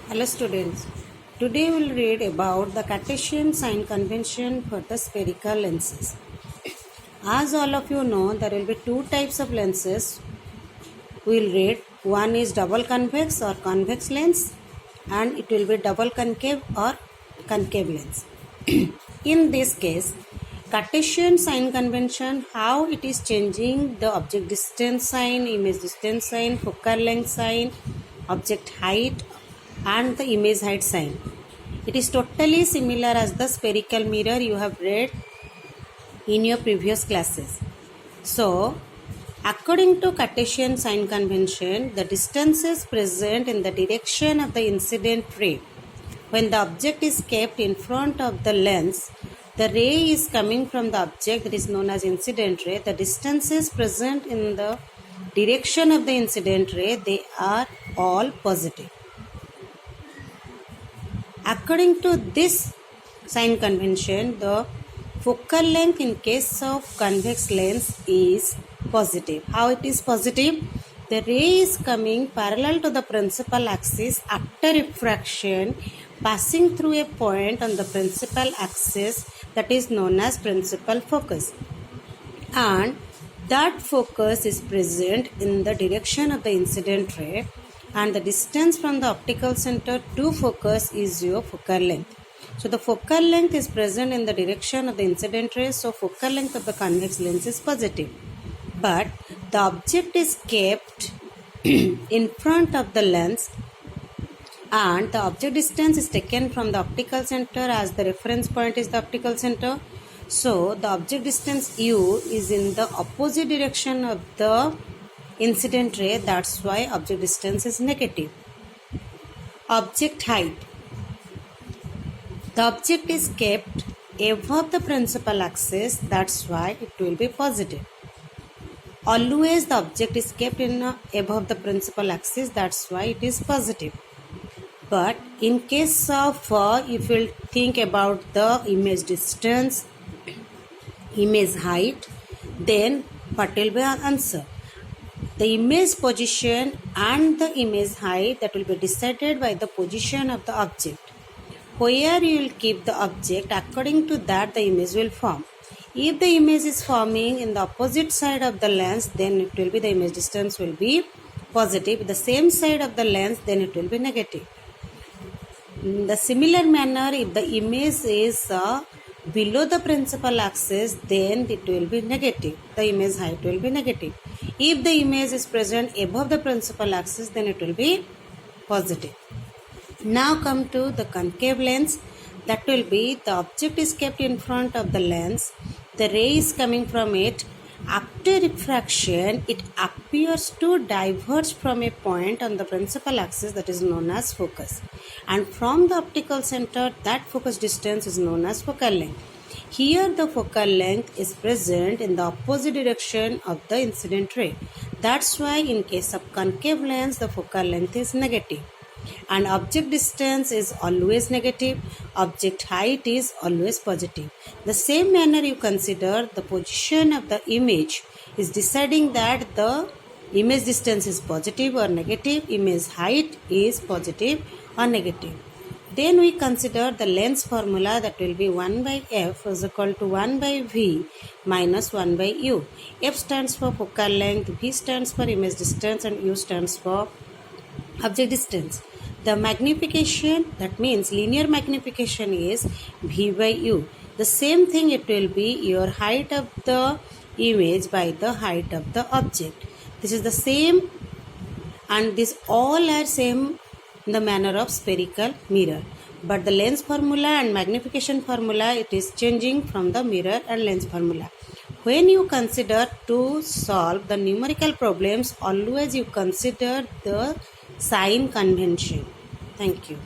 Hello students, today we will read about the Cartesian sign convention for the spherical lenses. As all of you know, there will be two types of lenses we will read. One is double convex or convex lens and it will be double concave or concave lens. In this case, Cartesian sign convention, how it is changing the object distance sign, image distance sign, focal length sign, object height and the image height sign. It is totally similar as the spherical mirror you have read in your previous classes. So, according to Cartesian sign convention, the distances present in the direction of the incident ray. When the object is kept in front of the lens, the ray is coming from the object that is known as incident ray. The distances present in the direction of the incident ray, they are all positive. According to this sign convention, the focal length in case of convex lens is positive. How it is positive? The ray is coming parallel to the principal axis after refraction, passing through a point on the principal axis that is known as principal focus. And that focus is present in the direction of the incident ray, and the distance from the optical center to focus is your focal length. So the focal length is present in the direction of the incident ray, so focal length of the convex lens is positive. But the object is kept in front of the lens and the object distance is taken from the optical center as the reference point is the optical center. So the object distance u is in the opposite direction of the incident ray, that's why object distance is negative. Object height. The object is kept above the principal axis, that's why it will be positive. Always the object is kept above the principal axis, that's why it is positive. But in case of if you will think about the image distance, image height, then what will be our answer? The image position and the image height, that will be decided by the position of the object. Where you will keep the object, according to that the image will form. If the image is forming in the opposite side of the lens, then it will be the image distance will be positive. The same side of the lens, then it will be negative. In the similar manner, if the image is below the principal axis, then it will be negative. The image height will be negative. If the image is present above the principal axis, then it will be positive. Now come to the concave lens. That will be the object is kept in front of the lens. The ray is coming from it. After refraction, it appears to diverge from a point on the principal axis that is known as focus. And from the optical center, that focus distance is known as focal length. Here the focal length is present in the opposite direction of the incident ray. That's why in case of concave lens, the focal length is negative. And object distance is always negative, object height is always positive. The same manner you consider the position of the image is deciding that the image distance is positive or negative, image height is positive or negative. Then we consider the lens formula, that will be 1 by f is equal to 1 by v minus 1 by u. F stands for focal length, v stands for image distance and u stands for object distance. The magnification, that means linear magnification, is v by u. The same thing, it will be your height of the image by the height of the object. This is the same, and this all are same in the manner of spherical mirror. But the lens formula and magnification formula, it is changing from the mirror and lens formula. When you consider to solve the numerical problems, always you consider the sign convention. Thank you.